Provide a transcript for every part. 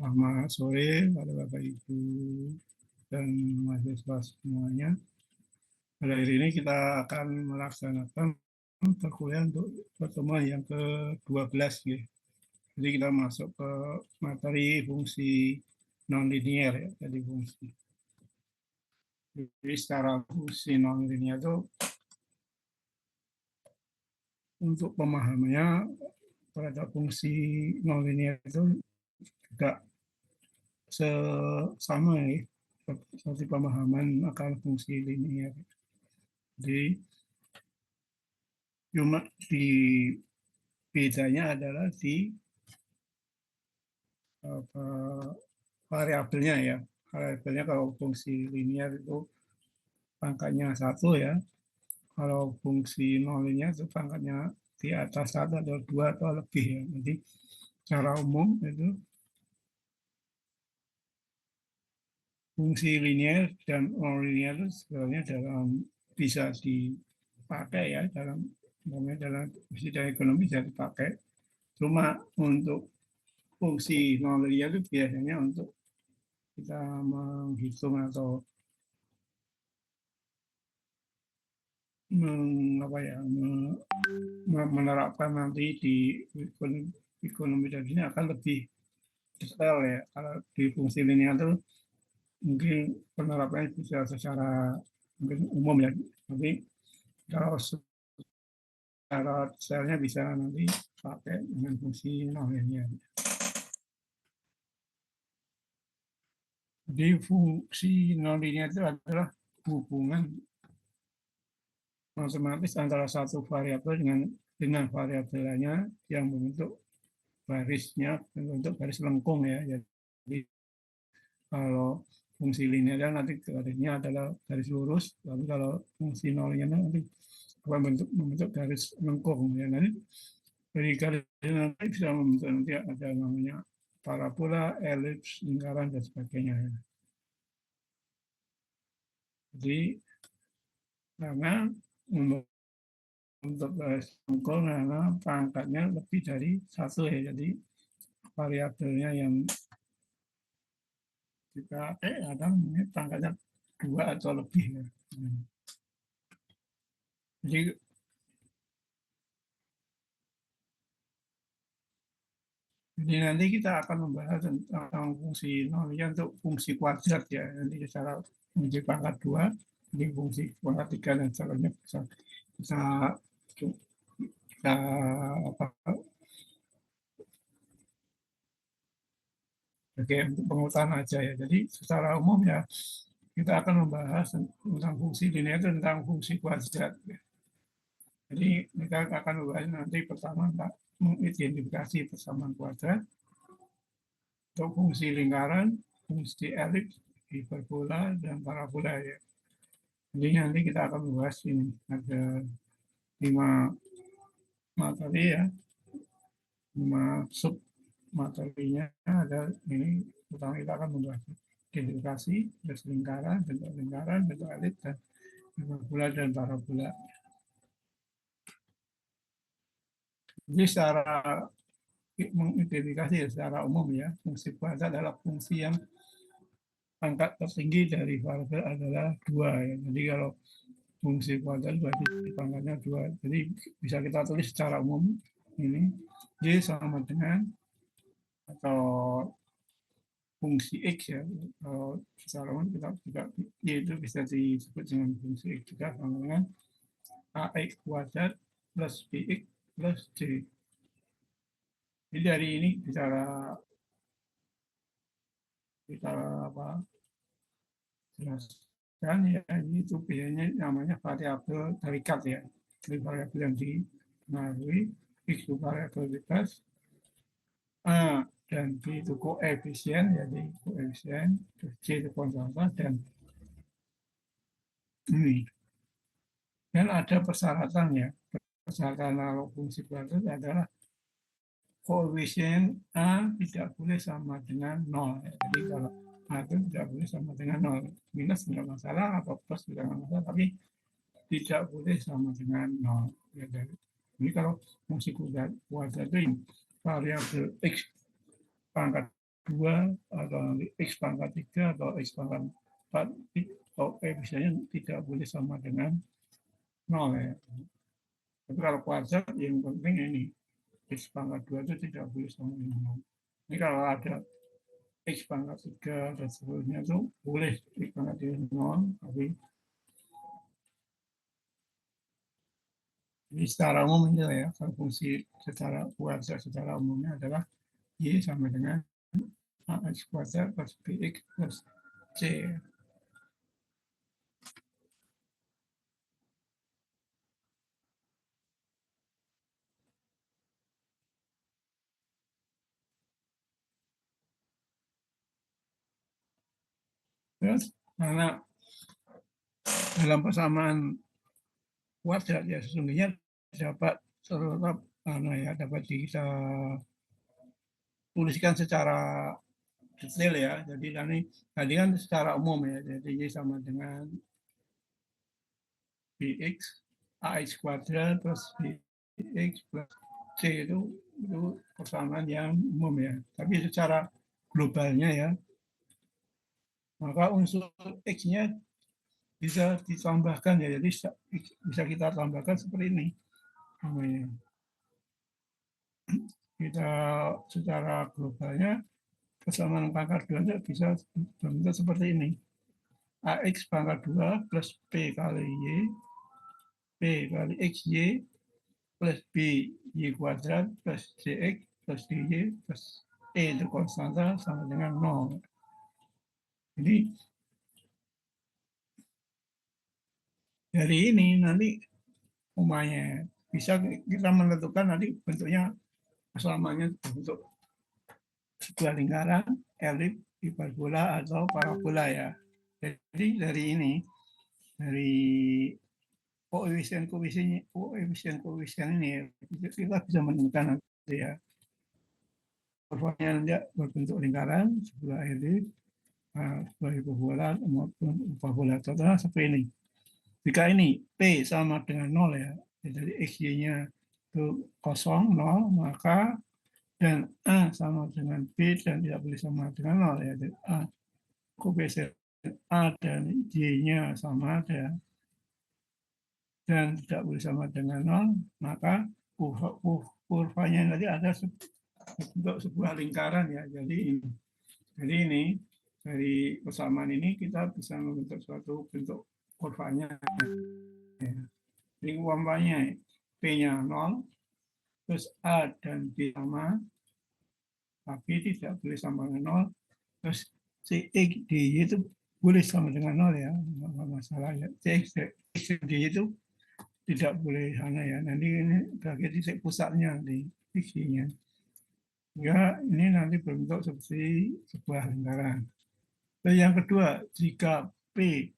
Selamat sore pada Bapak Ibu dan mahasiswa semuanya. Pada hari ini kita akan melaksanakan perkuliahan untuk pertemuan yang ke-12 ya. Jadi kita masuk ke materi fungsi non-linear ya, jadi fungsi. Jadi secara fungsi non-linear itu untuk pemahamannya terhadap fungsi non-linear itu tidak sama ya, seperti pemahaman akan fungsi linear. Jadi cuma di bedanya adalah di apa, variabelnya ya. Variabelnya kalau fungsi linear itu pangkatnya satu ya. Kalau fungsi non linear itu pangkatnya di atas satu atau dua atau lebih ya. Jadi secara umum itu fungsi linear dan non linear itu sebenarnya dalam bisa dipakai ya dalam fisika ekonomi bisa dipakai. Cuma untuk fungsi non linear itu biasanya untuk kita menghitung atau apa ya, menerapkan nanti di ekonomi dan ini akan lebih detail ya. Kalau di fungsi linear itu mungkin penerapannya bisa secara mungkin umum ya, tapi kalau secara detailnya bisa nanti pakai dengan fungsi non linear. Jadi fungsi non linear itu adalah hubungan matematis antara satu variabel dengan variabel lainnya yang membentuk barisnya, membentuk garis lengkung ya. Jadi kalau fungsi linear nanti garisnya adalah garis lurus, tapi kalau fungsi nolnya nanti membentuk garis lengkung ya. Nanti dari garis nanti bisa membentuk nanti ada namanya parabola, elips, lingkaran dan sebagainya. Jadi karena untuk garis lengkung karena pangkatnya lebih dari satu ya, jadi variabelnya yang kita kadang ini pangkatnya dua atau lebih ya. Jadi nanti kita akan membahas tentang fungsi nolnya untuk fungsi kuadrat ya. Nanti secara fungsi pangkat dua, jadi fungsi pangkat tiga dan seterusnya bisa bisa kita apa oke untuk pengutaran aja ya. Jadi secara umum ya kita akan membahas tentang fungsi linear tentang fungsi kuadrat. Ya. Jadi kita akan membahas nanti pertama mengidentifikasi persamaan kuadrat untuk fungsi lingkaran, fungsi elips, hiperbola, dan parabola ya. Jadi nanti kita akan membahas ini ada 5 materi ya, 5 sub materinya ada ini. Pertama kita akan membahas identifikasi, terus lingkaran, bentuk elips, dan hiperbola dan parabola. Jadi secara mengidentifikasi secara umum ya, fungsi kuadrat adalah fungsi yang pangkat tertinggi dari variabel adalah 2 ya. Jadi kalau fungsi kuadrat berarti pangkatnya 2. Jadi bisa kita tulis secara umum ini Y sama dengan atau fungsi X ya. Kalau secara umum kita juga Y itu bisa disebut dengan fungsi X juga sama dengan AX kuadrat plus BX plus C. Jadi dari ini bicara apa jelaskan ya, itu biasanya namanya variabel terikat ya. Jadi variabel yang dipengaruhi X itu variabel bebas, A dan B itu koefisien, jadi koefisien, terus C itu konstanta dan ini. Dan ada persyaratannya. Persyaratan kalau fungsi kuadrat adalah koefisien A tidak boleh sama dengan 0. Jadi kalau A itu tidak boleh sama dengan 0. Minus tidak masalah, atau plus tidak masalah, tapi tidak boleh sama dengan 0. Ya, jadi kalau fungsi kuadrat itu variabel X pangkat 2 atau X pangkat 3 atau X pangkat 4, atau misalnya tidak boleh sama dengan 0 ya. Tapi kalau kuadrat yang penting ini X pangkat 2 itu tidak boleh sama dengan 0. Ini kalau ada X pangkat 3 dan seterusnya itu boleh X pangkat 3 0, tapi ini secara umum ini ya, kalau fungsi secara kuadrat secara umumnya adalah Y sama dengan AX kuadrat plus BX plus C. Terus karena dalam persamaan kuadrat ya sesungguhnya dapat tetap dapat kita tuliskan secara detail ya. Jadi tadi kan secara umum ya. Jadi Y sama dengan BX AX kuadrat plus BX plus C itu persamaan yang umum ya. Tapi secara globalnya ya, maka unsur X-nya bisa ditambahkan ya. Jadi bisa kita tambahkan seperti ini namanya. Kita secara globalnya persamaan pangkat 2 bisa bentuk seperti ini. AX pangkat 2 plus P kali Y, P kali XY plus B Y kuadrat plus CX plus DY plus E itu konstanta sama dengan 0. Jadi dari ini nanti umumnya bisa kita menentukan nanti bentuknya persamanya bentuk sebuah lingkaran, elip, hiperbola atau parabola ya. Jadi dari ini, dari koefisien ini kita bisa menemukan nanti ya. Kurvanya nanti berbentuk lingkaran, sebuah elip, sebuah hiperbola maupun parabola. Contohnya seperti ini. Jika ini P sama dengan 0 ya, jadi XY-nya itu kosong, 0, maka dan A sama dengan B dan tidak boleh sama dengan 0 ya. Jadi A, koefisien A dan Y-nya sama ya, dan tidak boleh sama dengan 0, maka kurvanya nanti ada untuk sebuah lingkaran ya. Jadi ini dari persamaan ini kita bisa membentuk suatu bentuk kurvanya. Ya. Jadi umpamanya P-nya 0, terus A dan B sama, tapi tidak boleh sama dengan 0, terus CX DY itu boleh sama dengan 0 ya, nggak masalah ya. CX DY itu tidak boleh sana ya, nanti ini bagi titik pusatnya di X-nya. Ya, ini nanti berbentuk seperti sebuah lingkaran. Dan yang kedua, jika P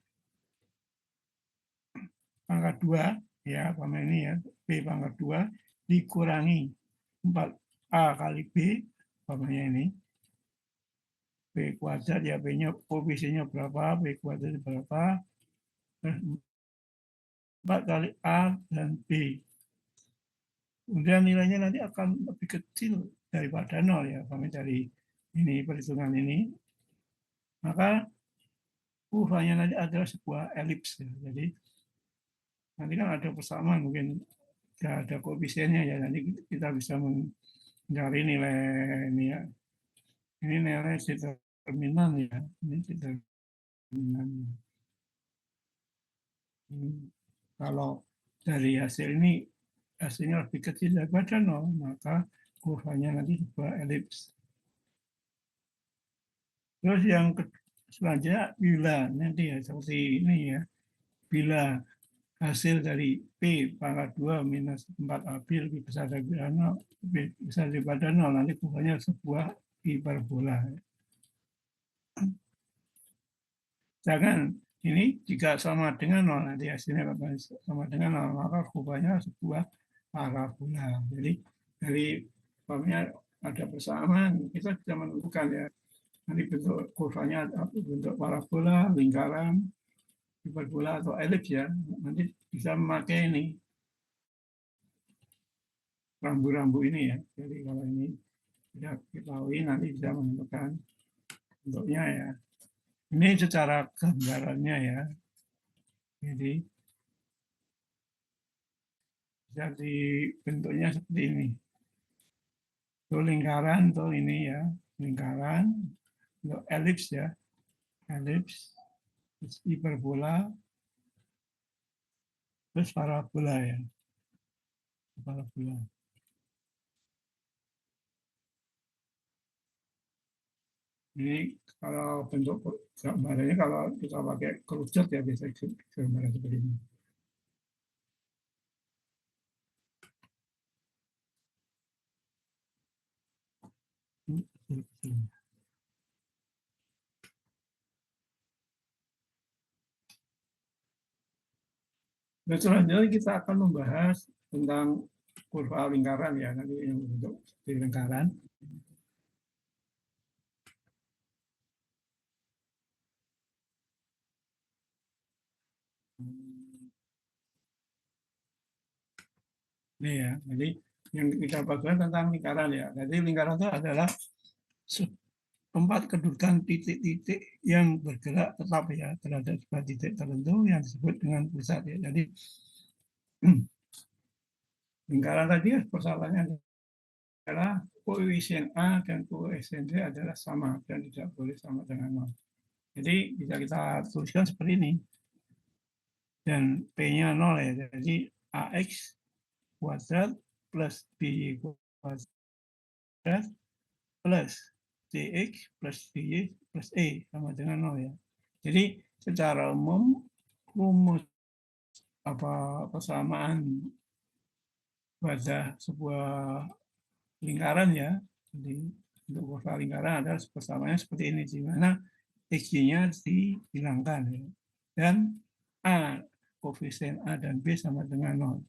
pangkat 2, ya, sama ini ya, P pangkat 2 dikurangi 4A kali B, umpamanya ini, B kuadrat ya, B-nya koefisiennya berapa, B kuadrat berapa, 4 kali A dan B. Kemudian nilainya nanti akan lebih kecil daripada 0 ya, kami dari ini perhitungan ini. Maka kurvanya nanti adalah sebuah elips ya. Jadi nanti kan ada persamaan, mungkin ada koefisiennya ya, nanti kita bisa mencari nilai ini ya. Ini nilai determinan ya, ini determinan. Kalau dari hasil ini hasilnya lebih kecil daripada 0, maka kurvanya nanti sebuah elips. Terus yang selanjutnya bila nanti ya seperti ini ya, bila hasil dari P pangkat 2 minus 4AB lebih besar daripada 0, lebih besar daripada 0, nanti kurvanya sebuah hiperbola. Jangan ini jika sama dengan 0, nanti hasilnya sama dengan 0, maka kurvanya sebuah parabola. Jadi dari ada persamaan, kita bisa menentukan ya, nanti bentuk kurvanya bentuk parabola, lingkaran, hiperbola atau elips ya. Nanti bisa memakai ini rambu-rambu ini ya. Jadi kalau ini Tidak diketahui nanti bisa menentukan bentuknya ya. Ini secara gambarannya ya. Jadi jadi bentuknya seperti ini. Itu lingkaran tuh ini ya, lingkaran, untuk elips ya, elips, terus hiperbola, terus parabola ya, parabola. Ini kalau bentuk gambarnya kalau kita pakai kerucut ya bisa gambar seperti ini. Dan selanjutnya kita akan membahas tentang kurva lingkaran ya, nanti yang bentuk di lingkaran. Ini ya, jadi yang kita bahas tentang lingkaran ya. Jadi lingkaran itu adalah tempat kedudukan titik-titik yang bergerak tetap ya terhadap sebuah titik tertentu yang disebut dengan pusat ya. Jadi lingkaran tadi persoalannya adalah koefisien A dan koefisien B adalah sama dan tidak boleh sama dengan 0. Jadi bisa kita tuliskan seperti ini. Dan P-nya 0 ya. Jadi AX kuadrat plus BY kuadrat plus CX plus BY plus E sama dengan 0 ya. Jadi secara umum rumus persamaan pada sebuah lingkaran ya. Jadi untuk kurva lingkaran adalah persamaannya seperti ini, di mana X-nya dihilangkan ya. Dan A, koefisien A dan B sama dengan 0.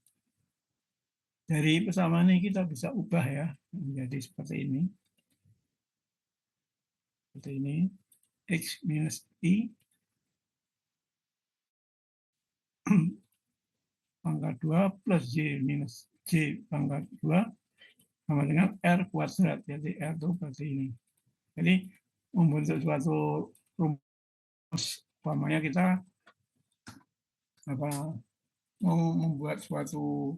Dari persamaan ini kita bisa ubah ya menjadi seperti ini. Seperti ini. X minus I pangkat 2 plus Y minus J pangkat 2 sama dengan R kuadrat. Jadi R itu seperti ini. Jadi membentuk suatu rumus, umpamanya kita mau membuat suatu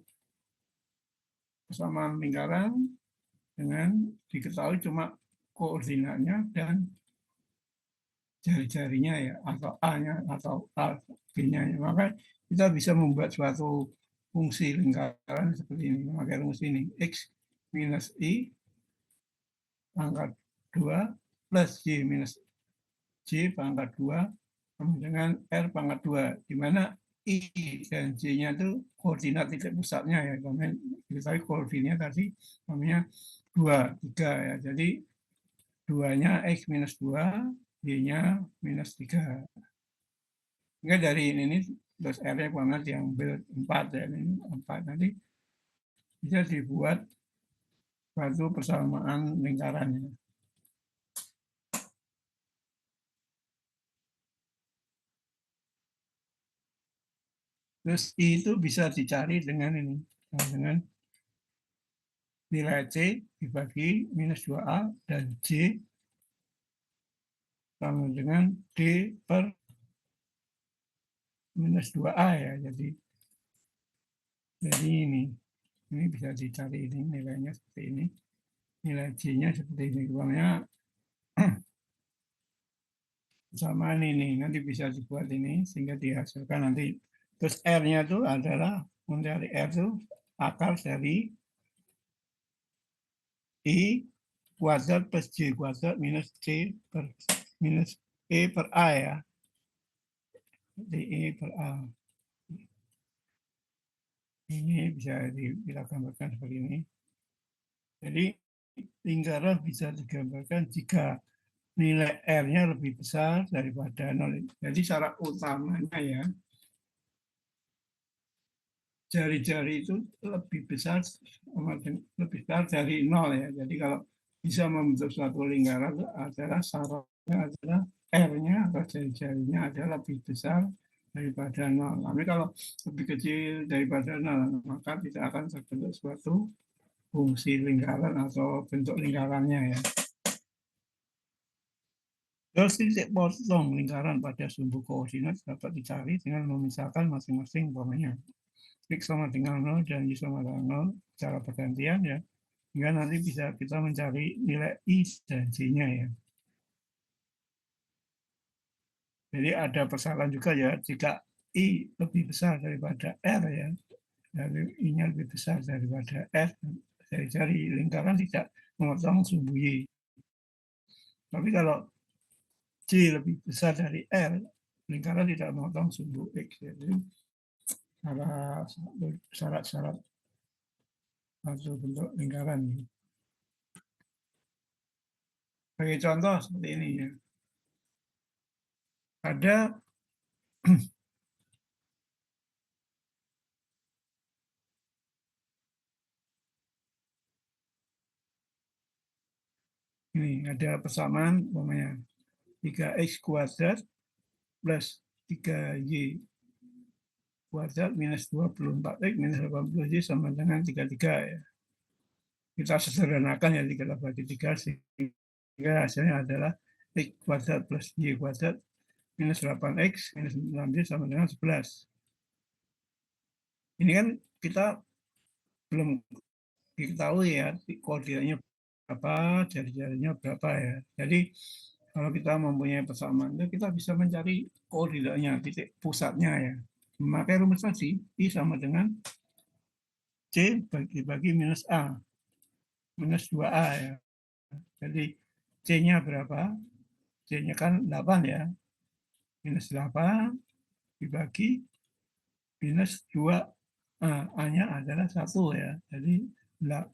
persamaan lingkaran dengan diketahui cuma koordinatnya dan jari-jarinya ya, atau A-nya atau A, B-nya. Maka kita bisa membuat suatu fungsi lingkaran seperti ini, memakai rumus ini. X minus I pangkat 2 plus Y minus J pangkat 2 sama dengan R pangkat 2, di mana I dan J-nya itu koordinat titik pusatnya ya. Kita koordinatnya tadi namanya 2, 3 ya. Jadi 2-nya X minus 2, Y-nya minus 3. Enggak dari ini terus R-nya banget yang ber 4 ya. Ini 4 nanti bisa dibuat suatu persamaan lingkarannya. Terus I itu bisa dicari dengan ini, dengan nilai C dibagi minus 2A dan J sama dengan D per minus 2A ya. Jadi ini bisa dicari ini nilainya seperti ini. Nilai J-nya seperti ini. Uangnya persamaan ini nanti bisa dibuat ini sehingga dihasilkan nanti. Terus R-nya itu adalah mencari R itu akar dari I kuadrat plus J kuadrat minus C per minus E per A ya. Jadi E per A. Ini bisa kita gambarkan seperti ini. Jadi lingkaran bisa digambarkan jika nilai R-nya lebih besar daripada 0. Jadi syarat utamanya ya, jari-jari itu lebih besar dari 0 ya. Jadi kalau bisa membentuk suatu lingkaran adalah syaratnya adalah R-nya atau jari-jarinya adalah lebih besar daripada 0. Tapi kalau lebih kecil daripada 0, maka tidak akan terbentuk suatu fungsi lingkaran atau bentuk lingkarannya ya. Terus titik potong lingkaran pada sumbu koordinat dapat dicari dengan memisahkan masing-masing umpamanya X sama dengan 0 dan Y sama dengan 0 secara pergantian ya. Hingga nanti bisa kita mencari nilai I dan J-nya ya. Jadi ada persoalan juga ya, jika I lebih besar daripada R ya, dari I-nya lebih besar daripada R, dari lingkaran tidak memotong sumbu Y. Tapi kalau J lebih besar dari R, lingkaran tidak memotong sumbu X. Jadi syarat-syarat atau bentuk lingkaran. Sebagai contoh seperti ini ya. Ada ini ada persamaan umpamanya 3x kuadrat plus 3y kuadrat minus 24x minus 80y sama dengan 33 ya. Kita sederhanakan ya, kita bagi 3 sehingga hasilnya adalah x kuadrat plus y kuadrat minus 8x minus 9y sama dengan 11. Ini kan kita belum diketahui ya koordinatnya berapa, jari-jarinya berapa ya. Jadi kalau kita mempunyai persamaan itu kita bisa mencari koordinatnya, titik pusatnya ya. Memakai rumus tadi, I sama dengan C bagi minus A, minus 2A ya. Jadi C-nya berapa? C-nya kan 8 ya. Minus 8 dibagi minus 2. A-nya adalah 1 ya. Jadi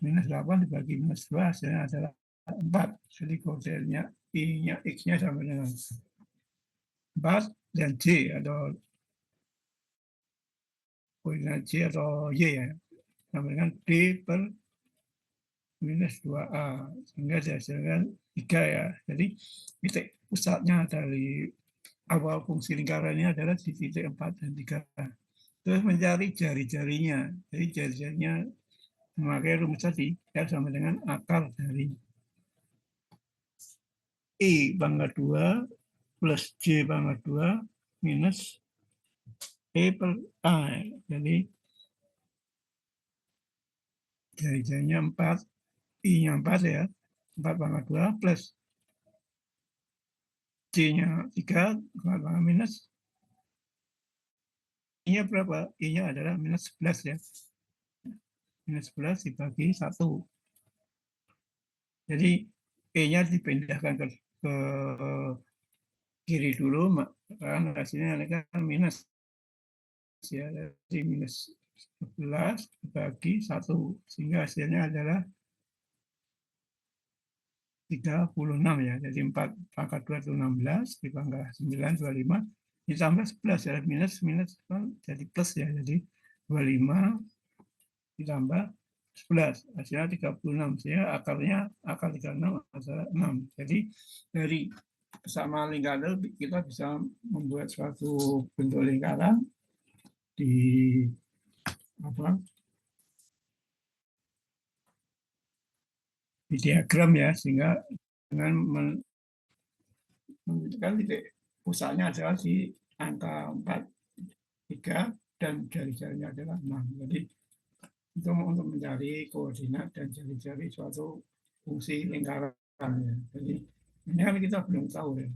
minus 8 dibagi minus 2 hasilnya adalah 4. Jadi koordinatnya I-nya, X-nya sama dengan 4 dan J atau koordinat J atau Y ya. Sama dengan D per minus 2A. Sehingga dihasilkan 3 ya. Jadi titik pusatnya dari awal fungsi lingkarannya adalah di titik 4 dan 3. Terus mencari jari-jarinya. Jadi jari-jarinya memakai rumus tadi, R sama dengan akar dari I pangkat 2 plus J pangkat 2 minus E per A. Jadi jari-jarinya 4, I-nya 4 ya, 4 pangkat 2 plus J-nya 3, minus I-nya berapa? I-nya adalah minus 11 ya. Minus 11 dibagi 1. Jadi E-nya dipindahkan ke kiri dulu, maka hasilnya kan minus. Ya, jadi minus 11 dibagi 1. Sehingga hasilnya adalah 36 ya. Jadi 4 pangkat 2 itu 16, dipangkat 9, 25, ditambah 11 ya. Minus jadi plus ya. Jadi 25 ditambah 11, hasilnya 36. Sehingga akar 36 adalah 6. Jadi dari persamaan lingkaran kita bisa membuat suatu bentuk lingkaran di di diagram ya, sehingga dengan menunjukkan titik pusatnya adalah di angka 4, 3 dan jari-jarinya adalah 6. Jadi itu untuk mencari koordinat dan jari-jari suatu fungsi lingkaran ya. Jadi ini kan kita belum tahu ya.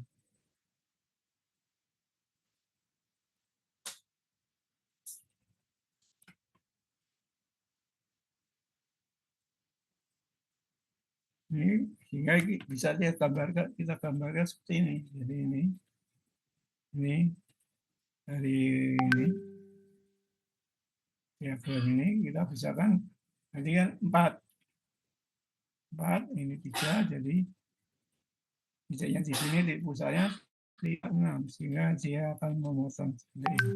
Ini sehingga bisa kita gambarkan seperti ini. Jadi ini dari ini diagram ini kita bisa kan nanti kan 4 ini 3, jadi titiknya di sini di pusatnya di 6 sehingga dia akan memotong seperti ini.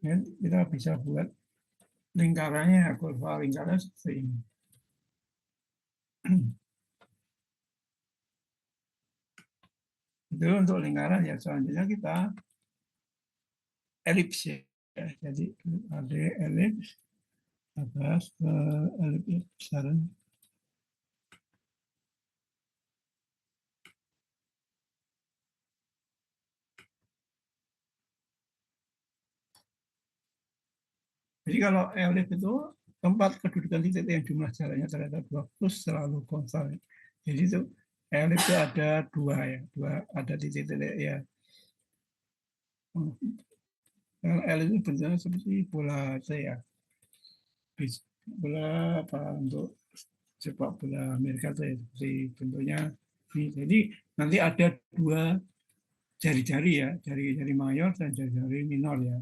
Dan kita bisa buat lingkarannya, kurva lingkaran seperti ini. Itu untuk lingkaran ya. Selanjutnya kita elips ya. Jadi ada elips atas elips besaran Jadi kalau elip itu tempat kedudukan titik yang jumlah jaraknya terhadap dua plus selalu konstan. Jadi itu elip itu ada dua ya, ada titik-titik ya. L itu bentuknya seperti bola saya, bola apa untuk sepak bola Amerika itu ya, seperti bentuknya. Jadi nanti ada dua jari-jari ya, jari-jari mayor dan jari-jari minor ya.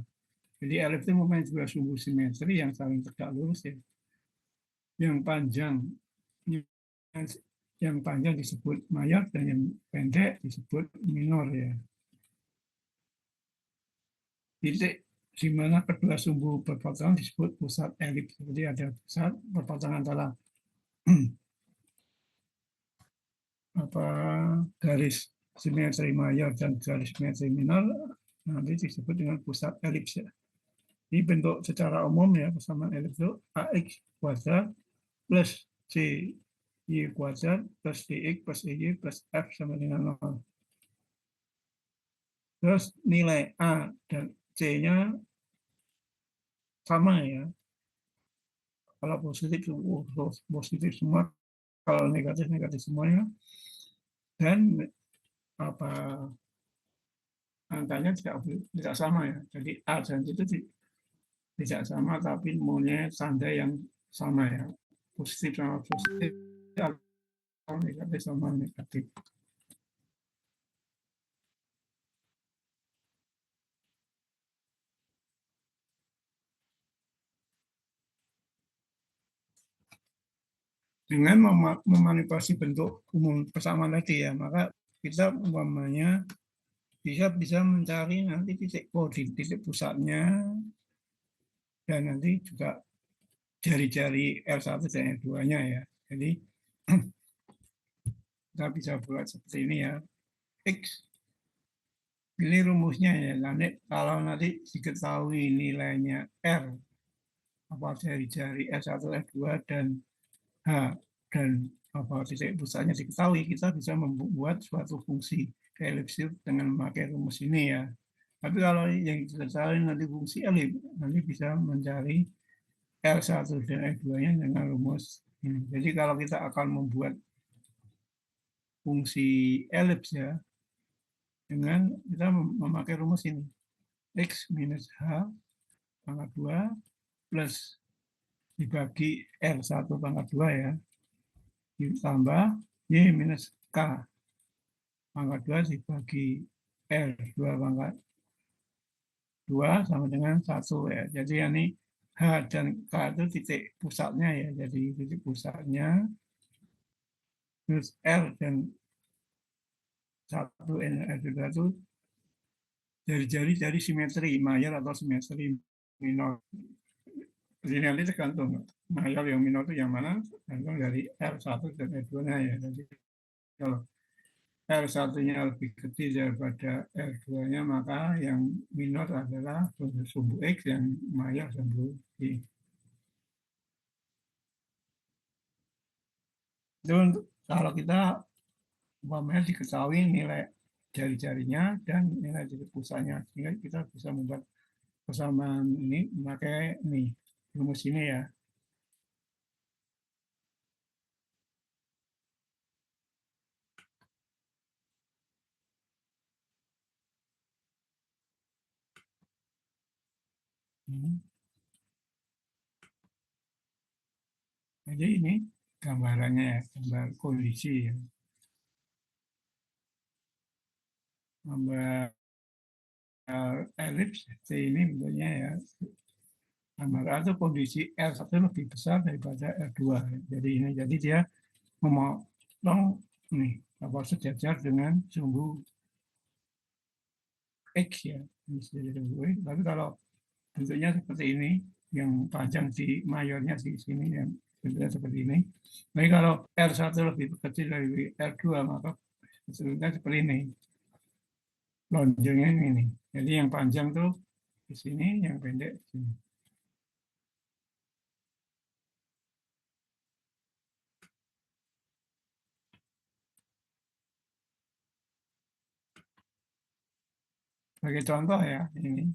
Jadi elip itu mempunyai dua sumbu simetri yang saling tegak lurus ya. Yang panjang yang panjang disebut mayor dan yang pendek disebut minor ya. Titik di mana kedua sumbu berpasangan disebut pusat elips. Jadi ada pusat berpasangan antara apa garis simetri mayor dan garis simetri minor nanti disebut dengan pusat elips ya. Ini bentuk secara umum ya persamaan elips itu AX kuadrat plus C Y kuadrat plus DX plus EY plus F sama dengan 0. Terus nilai A dan C-nya sama ya. Kalau positif positif semua, kalau negatif negatif semuanya. Dan apa angkanya tidak sama ya. Jadi A dan C itu tidak sama, tapi mempunyai tanda yang sama ya. Positif sama positif, negatif sama negatif. Dengan memanipulasi bentuk umum persamaan tadi ya, maka kita umpamanya bisa mencari nanti titik koordinat, titik pusatnya, dan nanti juga jari-jari L1 dan L2-nya ya. Jadi kita bisa buat seperti ini ya. X, ini rumusnya ya. Nanti kalau nanti diketahui nilainya R, apa jari-jari L1, L2, dan H, dan apa titik pusatnya diketahui, kita bisa membuat suatu fungsi elipsis dengan memakai rumus ini ya. Tapi kalau yang diketahui nanti fungsi elips, nanti bisa mencari L1 dan L2-nya dengan rumus ini. Jadi kalau kita akan membuat fungsi elips ya, dengan kita memakai rumus ini. X minus H pangkat 2 plus dibagi R1 pangkat 2 ya, ditambah Y minus K pangkat 2 dibagi R2 pangkat 2 sama dengan 1 ya. Jadi ini H dan K itu titik pusatnya ya. Jadi titik pusatnya terus R dan 1 R2 itu jari-jari dari simetri mayor atau simetri minor. Jadi nanti tergantung mayor yang minor itu yang mana, tergantung dari R1 dan R2-nya ya. Jadi kalau R1-nya lebih kecil daripada R2-nya, maka yang minor adalah sumbu X, yang mayor sumbu Y. Itu kalau kita umpamanya diketahui nilai jari-jarinya dan nilai titik pusatnya, sehingga kita bisa membuat persamaan ini memakai ini rumus ini ya. Jadi ini gambarannya ya, gambar kondisi ya. Gambar elips ini bentuknya ya. Gambar atau kondisi L1 lebih besar daripada L2. Jadi dia memotong nih apa sejajar dengan sumbu X ya. Tapi kalau bentuknya seperti ini, yang panjang di mayornya di sini, yang bentuknya seperti ini. Tapi kalau R1 lebih kecil dari R2, maka bentuknya seperti ini. Lonjongnya ini. Jadi yang panjang tuh di sini, yang pendek di sini. Sebagai contoh ya, ini.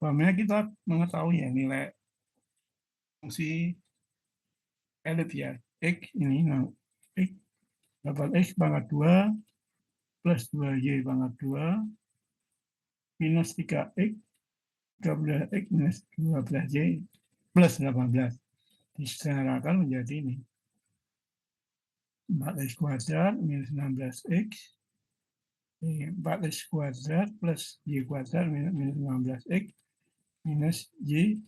Umpamanya kita mengetahui ya nilai fungsi elip ya, X ini, nah, X dapat X pangkat 2 plus 2Y pangkat 2 minus 3X 13X minus 12Y plus 18. Disetarakan menjadi ini 4X kuadrat minus 16X 4X kuadrat plus Y kuadrat minus 16X minus Y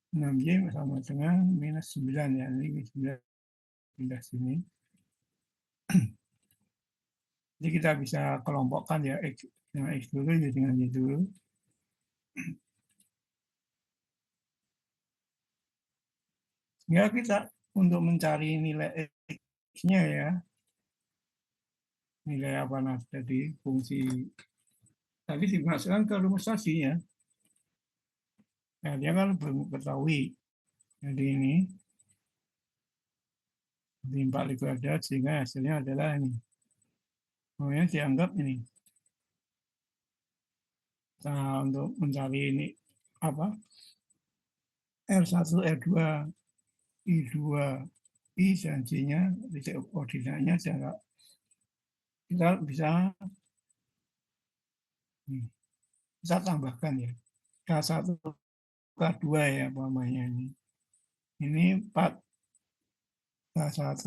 6Y sama dengan minus 9 ya, ini 9 pindah sini. Jadi kita bisa kelompokkan ya X dengan X dulu dengan Y dulu. Sehingga kita untuk mencari nilai X-nya ya, nilai apa tadi fungsi tadi dimasukkan ke rumus tadi ya. Nah, dia kan belum ketahui. Jadi ini di 4 kuadrat sehingga hasilnya adalah ini. Kemudian dianggap ini. Nah, untuk mencari ini apa? R1, R2, I2, I dan J-nya, titik koordinatnya kita bisa tambahkan ya. K1, K2 ya umpamanya ini. Ini 4 K1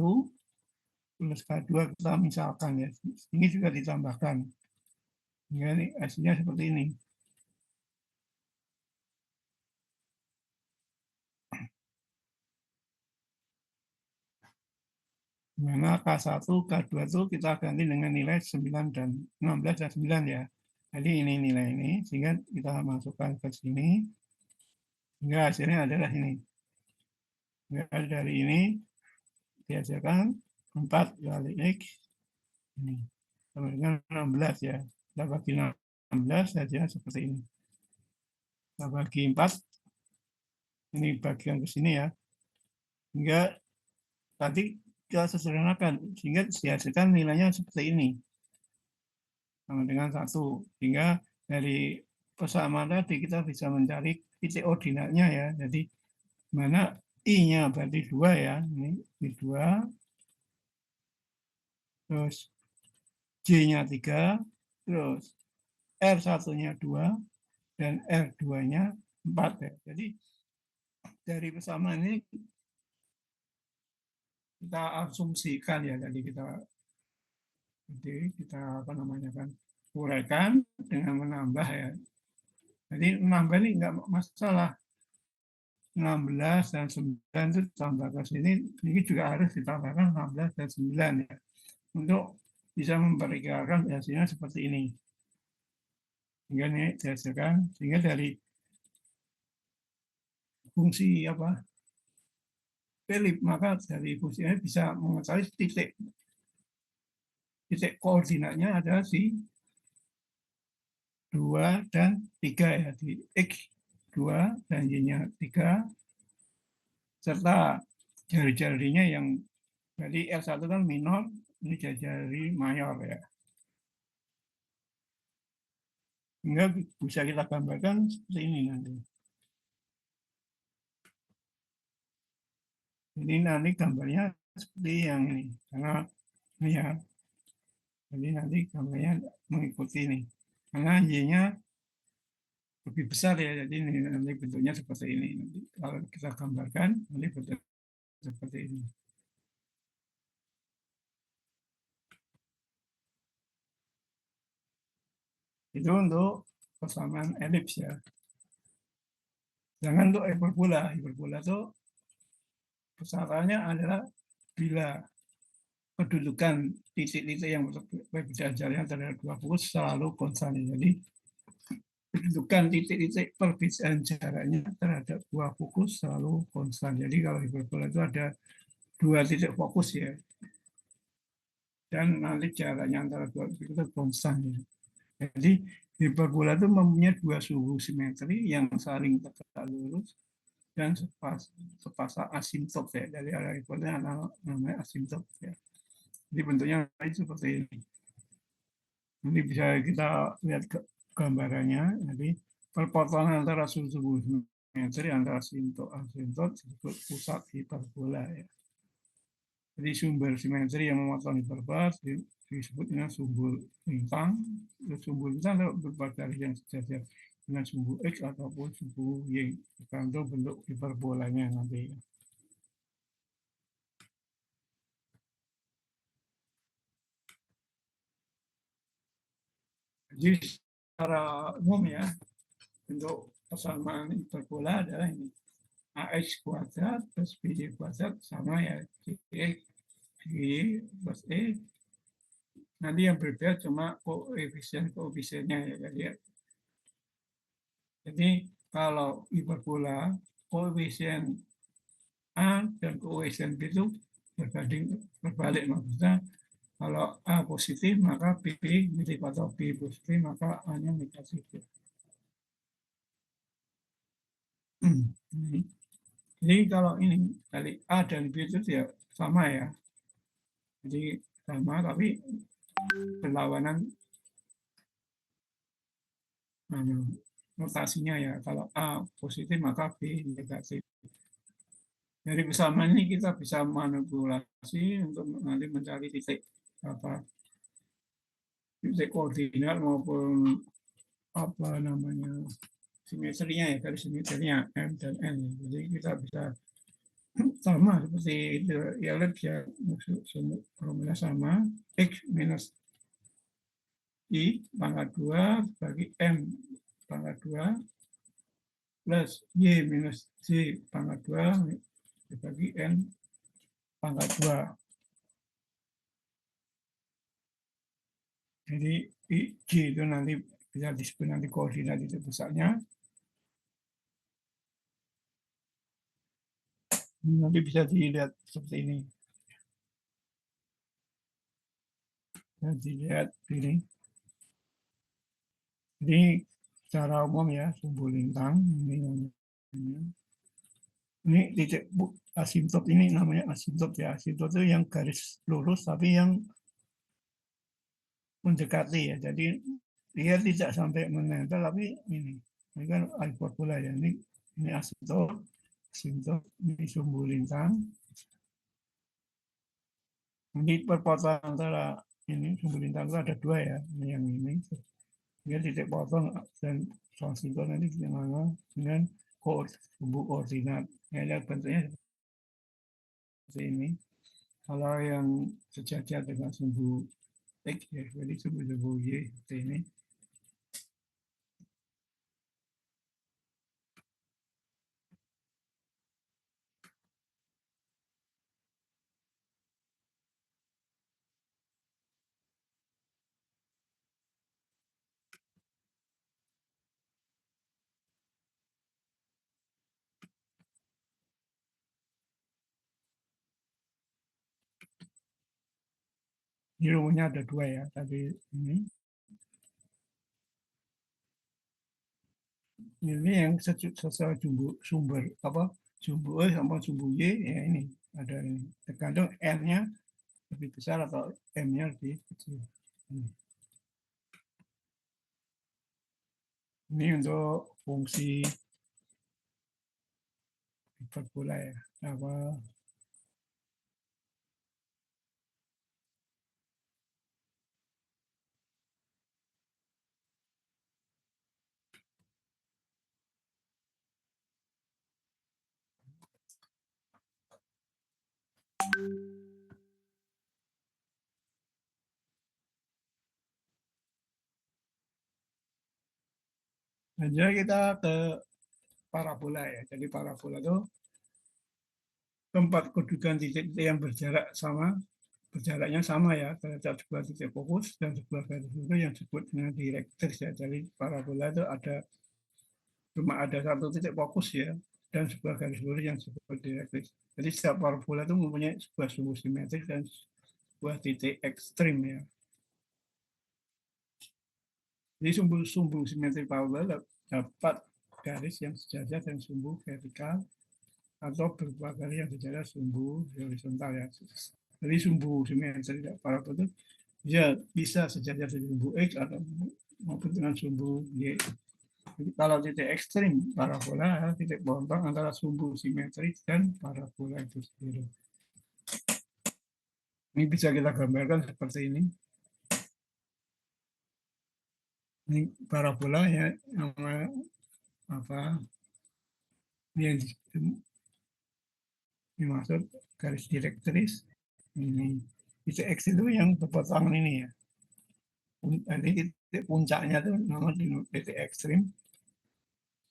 plus K2 kita misalkan ya. Ini juga ditambahkan. Ini hasilnya seperti ini. Dimana K1, K2 itu kita ganti dengan nilai 9 dan 16 dan 9 ya. Jadi ini nilai ini, sehingga kita masukkan ke sini. Sehingga hasilnya adalah ini. Sehingga dari ini dihasilkan 4 kali X. Ini. Sama dengan 16 ya. Kita bagi 16 saja seperti ini. Kita bagi 4. Ini bagian ke sini ya. Sehingga tadi kita sederhanakan. Sehingga dihasilkan nilainya seperti ini. Sama dengan 1. Sehingga dari persamaan tadi kita bisa mencari titik ordinatnya ya. Jadi mana I-nya berarti 2 ya. Ini 2. Terus J-nya 3. Terus R1-nya 2. Dan R2-nya 4 ya. Jadi dari persamaan ini kita asumsikan ya. Jadi kita apa namanya kan uraikan dengan menambah ya. Jadi menambah ini enggak masalah. 16 dan 9 itu tambah ke sini, ini juga harus ditambahkan 16 dan 9 ya. Untuk bisa memperkirakan hasilnya seperti ini. Sehingga ini dihasilkan, sehingga dari fungsi apa Philip, maka dari fungsi ini bisa mengetahui titik koordinatnya adalah di 2 dan 3 ya, di X 2 dan Y-nya 3, serta jari-jarinya yang jadi R1 kan minor, ini jari mayor ya. Sehingga bisa kita gambarkan seperti ini nanti. Jadi nanti gambarnya seperti yang ini. Karena ini ya. Jadi nanti gambarnya mengikuti ini. Karena Y-nya lebih besar ya. Jadi ini nanti bentuknya seperti ini. Nanti kalau kita gambarkan, nanti bentuk seperti ini. Itu untuk persamaan elips ya. Jangan untuk hiperbola. Hiperbola itu persyaratannya adalah bila kedudukan titik-titik yang berbeda jaraknya terhadap dua fokus selalu konstan. Jadi kedudukan titik-titik perbedaan jaraknya terhadap dua fokus selalu konstan. Jadi kalau hiperbola itu ada 2 titik fokus ya. Dan nanti jaraknya antara dua titik itu konstan ya. Jadi hiperbola itu mempunyai 2 suhu simetri yang saling tegak lurus dan sepasang asimptot ya. Dari arah hiperbola namanya asimptot ya. Jadi bentuknya seperti ini. Nanti bisa kita lihat gambarannya. Nanti perpotongan antara sumbu simetri antara asintot disebut pusat hiperbola ya. Jadi sumber simetri yang memotong hiperbola disebut dengan sumbu lintang. Sumbu lintang berupa garis yang sejajar dengan sumbu X ataupun sumbu Y, tergantung bentuk hiperbolanya nanti. Jadi secara umum ya, bentuk persamaan hiperbola adalah ini. AX kuadrat plus BY kuadrat sama ya, CX Y plus E. Nanti yang berbeda cuma koefisiennya ya. Jadi kalau hiperbola, koefisien A dan koefisien B itu berbalik, maksudnya kalau A positif maka B negatif, atau B positif maka A-nya negatif. Jadi kalau ini kali A dan B itu ya sama ya. Jadi sama tapi berlawanan notasinya ya. Kalau A positif maka B negatif. Dari persamaan ini kita bisa manipulasi untuk nanti mencari titik koordinat maupun simetrinya ya, garis simetrinya M dan N. Jadi kita bisa sama seperti itu ya, lihat ya, formula sama X minus I pangkat 2 bagi M pangkat 2 plus Y minus J pangkat 2 dibagi N pangkat 2. Jadi J itu nanti bisa disebut nanti koordinat itu pusatnya. Nanti bisa dilihat seperti ini. Dan dilihat ini. Jadi secara umum ya, sumbu lintang ini titik asimptot ini namanya asimptot ya. Asimptot itu yang garis lurus tapi yang mendekati ya. Jadi dia tidak sampai menempel tapi ini kan hiperbola ya. Ini asimptot ini sumbu lintang. Ini perpotongan antara ini sumbu lintang itu ada dua ya. Yang ini dia titik potong dan asimptot nanti gimana dengan sumbu koordinat. Ya, bentuknya seperti ini. Kalau yang sejajar dengan sumbu X ya, jadi sumbu Y seperti ini. Di rumusnya ada dua ya, tadi ini yang sesuai sumber sumbu E sama sumbu Y ya, ini ada ini. Tergantung R-nya lebih besar atau M-nya lebih kecil. Ini untuk fungsi hiperbola ya. Jadi kita ke parabola ya. Jadi parabola itu tempat kedudukan titik yang berjaraknya sama ya terhadap sebuah titik fokus dan sebuah garis lurus yang disebut dengan direktris ya. Jadi parabola itu cuma ada satu titik fokus ya dan sebuah garis lurus yang disebut direktris. Jadi setiap parabola itu mempunyai sebuah sumbu simetris dan sebuah titik ekstrim ya. Jadi sumbu simetri parabola dapat garis yang sejajar dan sumbu vertikal atau berupa garis yang sejajar sumbu horizontal ya. Jadi sumbu simetri parabola itu bisa sejajar dengan sumbu X atau maupun dengan sumbu Y. Jadi kalau titik ekstrim parabola adalah titik bontong antara sumbu simetris dan parabola itu sendiri. Ini bisa kita gambarkan seperti ini. Ini parabola ya, nama apa yang dimaksud garis direktris ini. Titik X itu yang berpotongan ini ya. Jadi titik puncaknya itu namanya titik ekstrim.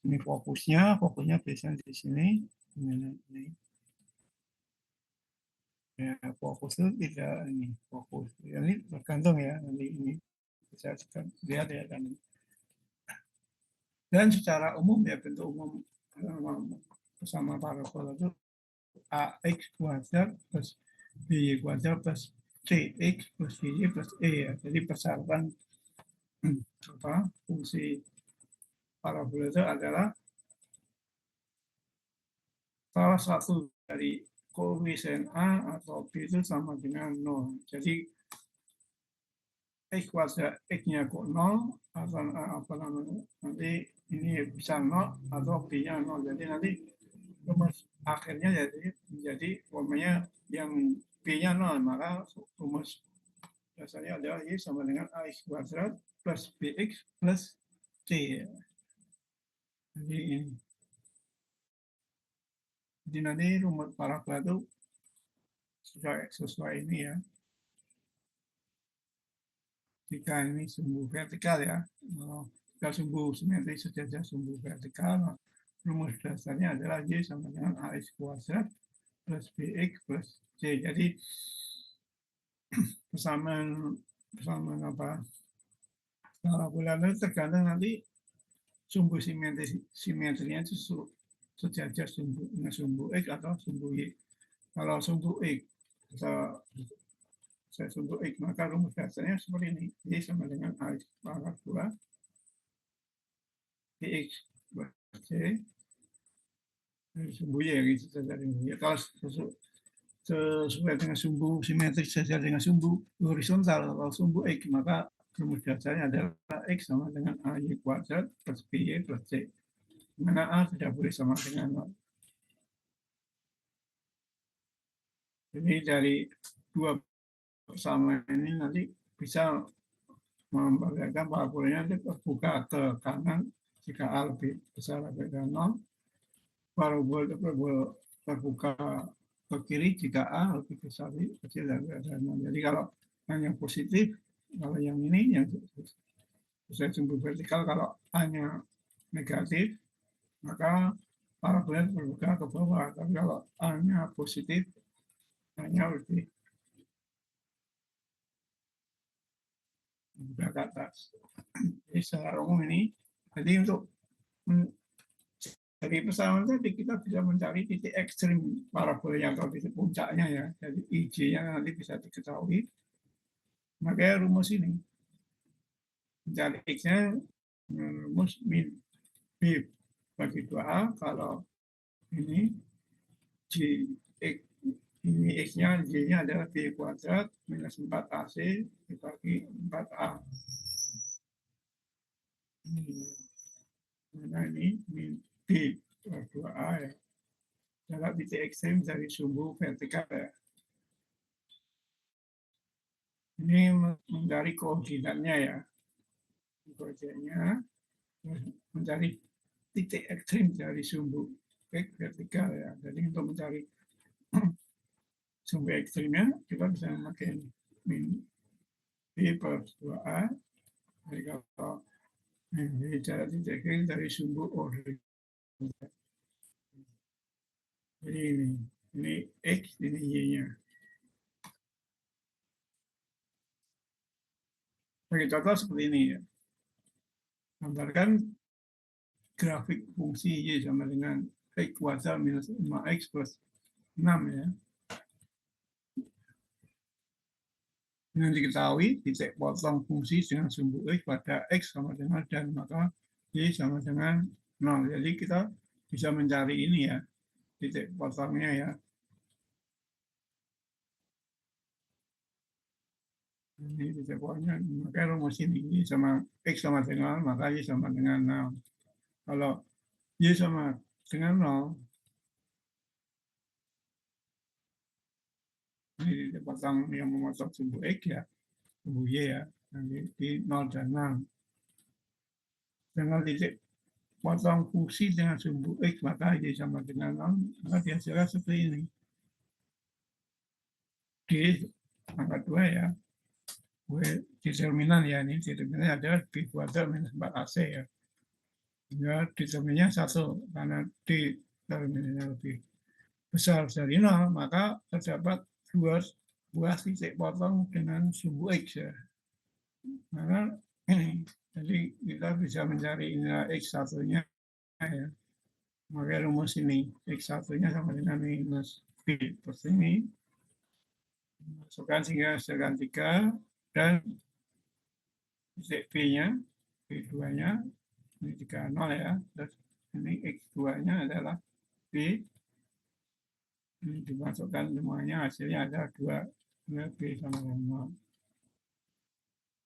Ini fokusnya biasanya di sini. Ini. Ya, fokus itu tidak ini fokus. Ini tergantung ya nanti ini bisa lihat ya kan. Dan secara umum ya bentuk umum bersama parabola itu ax kuadrat plus by kuadrat plus cx plus by plus e ya. Jadi persyaratan fungsi parabola itu adalah salah satu dari koefisien A atau B itu sama dengan 0. Jadi X kuadrat X-nya kok 0 atau apa namanya nanti ini bisa 0 atau B-nya 0. Jadi nanti rumus akhirnya jadi umpamanya yang B-nya 0 maka rumus dasarnya adalah Y sama dengan AX kuadrat plus BX plus C. Jadi ini. Jadi nanti rumus parabola itu sesuai ini ya. Jika ini sumbu vertikal ya, jika sumbu simetris sejajar sumbu vertikal, rumus dasarnya adalah Y sama dengan AX kuadrat plus BX plus C. Jadi persamaan apa parabola itu tergantung nanti sumbu simetrinya itu sejajar sumbu X atau sumbu Y. Kalau sumbu X atau sumbu X maka rumus dasarnya seperti ini. Y sama dengan AX pangkat 2 BX plus C sumbu Y gitu sejajar dengan Y. Kalau sesuai dengan sumbu simetris sejajar dengan sumbu horizontal atau sumbu X maka rumus dasarnya adalah X sama dengan AY kuadrat plus BY plus C. Mana A tidak boleh sama dengan 0. Jadi dari dua persamaan ini nanti bisa memperlihatkan parabolanya itu terbuka ke kanan jika A lebih besar dari 0. Parabola terbuka ke kiri jika A lebih besar kecil dari 0. Jadi kalau yang positif, kalau yang ini yang sesuai sumbu vertikal, kalau A-nya negatif, maka parabola terbuka ke bawah. Tapi kalau A-nya positif, A-nya lebih ke atas. Jadi secara umum ini, jadi untuk dari persamaan tadi kita bisa mencari titik ekstrim parabolanya atau titik puncaknya ya. Jadi IJ-nya nanti bisa diketahui. Makanya rumus ini mencari X-nya rumus min B bagi 2A kalau ini J X ini X-nya J-nya adalah B kuadrat minus 4AC dibagi 4A. Nah ini min B 2A ya. Jarak titik ekstrim dari sumbu vertikal ya. Ini mencari koordinatnya ya. Koordinatnya mencari titik ekstrim dari sumbu vertikal ya. Jadi untuk mencari sumbu ekstrimnya kita bisa memakai min B per 2A. Jadi kalau ini jarak titik ekstrim dari sumbu horizontal. Jadi ini X, ini Y-nya. Bagi contoh seperti ini ya. Gambarkan grafik fungsi Y sama dengan X kuadrat minus 5X plus 6 ya. Dengan diketahui titik potong fungsi dengan sumbu X pada X sama dengan dan maka Y sama dengan 0. Jadi kita bisa mencari ini ya, titik potongnya ya. Ini titik potongnya, maka rumus ini Y sama X sama dengan maka Y sama dengan 0. Kalau Y sama dengan 0, ini dipotong yang memotong sumbu X ya, sumbu Y ya, nanti di 0 dan 6. Dengan titik potong fungsi dengan sumbu X, maka Y sama dengan 0, maka dihasilkan seperti ini. D angka 2 ya, determinan ya, ini determinan adalah B kuadrat minus 4AC ya. Ya, determinannya 1, karena D terminalnya lebih besar dari 0, maka terdapat dua buah titik potong dengan sumbu X ya. Maka ini, jadi kita bisa mencari nilai X1-nya ya. Maka rumus ini, X1-nya sama dengan minus B. Seperti ini. Masukkan sehingga hasilkan 3, dan titik B-nya, B2-nya, ini 3, 0 ya. Terus ini X2-nya adalah B. Ini dimasukkan semuanya, hasilnya ada 2. B sama dengan 0.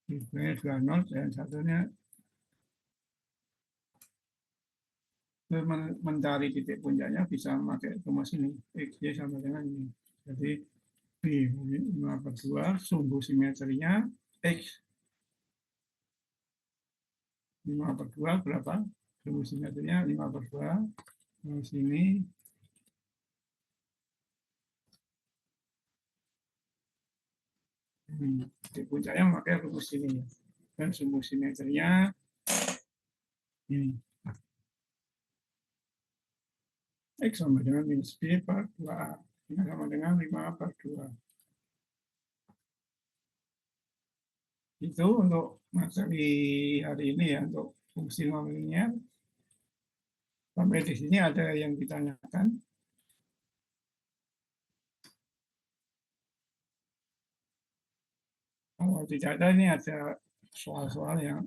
B2-nya 2, 0, dan satunya mencari titik puncaknya bisa memakai rumus ini, X sama dengan ini. Jadi B 5/2, sumbu simetrinya X 5/2 berapa? Sumbu simetrinya 5/2. Di sini titik puncaknya memakai rumus ini. Dan sumbu simetrinya ini. X sama dengan minus B per 2A. Ini sama dengan 5/2. Itu untuk materi hari ini ya, untuk fungsi nonlinear. Sampai di sini ada yang ditanyakan? Kalau tidak ada, ini ada soal-soal yang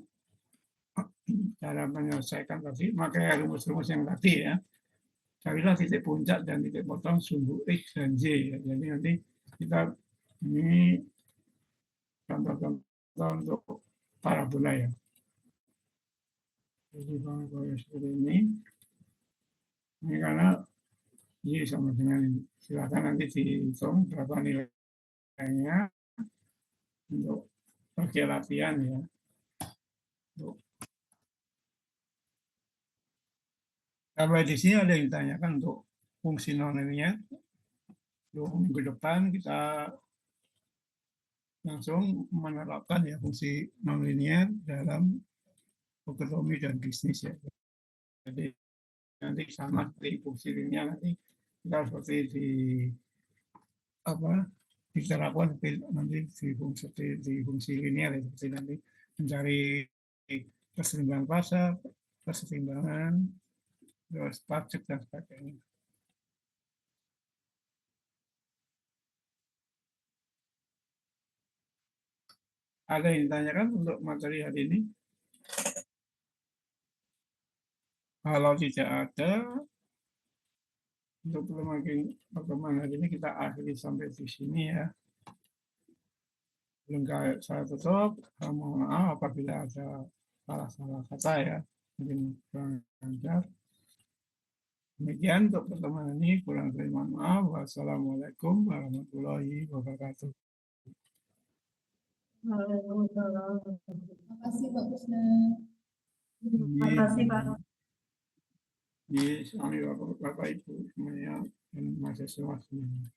cara menyelesaikan tadi, pakai rumus-rumus yang tadi ya. Carilah titik puncak dan titik potong sumbu X dan Y. Ya. Jadi nanti kita ini contoh-contoh untuk parabola ya. Jadi parabola seperti ini. Ini karena Y sama dengan ini. Silakan nanti dihitung berapa nilainya untuk bagi latihan ya. Sampai di sini ada yang ditanyakan untuk fungsi nonlinear. Minggu depan kita langsung menerapkan ya fungsi nonlinear dalam ekonomi dan bisnis ya. Jadi nanti sama seperti fungsi linear, nanti kita seperti diterapkan nanti di fungsi linear ya, seperti nanti mencari keseimbangan pasar, keseimbangan, terus pajak dan sebagainya. Ada yang ditanyakan untuk materi hari ini? Kalau tidak ada, untuk pertemuan hari ini kita akhiri sampai di sini ya. Belum saya tutup, mohon maaf apabila ada salah-salah kata ya, mungkin kurang lancar. Demikian untuk pertemuan ini, kurang lebih mohon maaf. Wassalamualaikum warahmatullahi wabarakatuh. Waalaikumsalam. Terima kasih Pak Kusna. Terima kasih Pak. Di Bapak Ibu semuanya dan mahasiswa semuanya.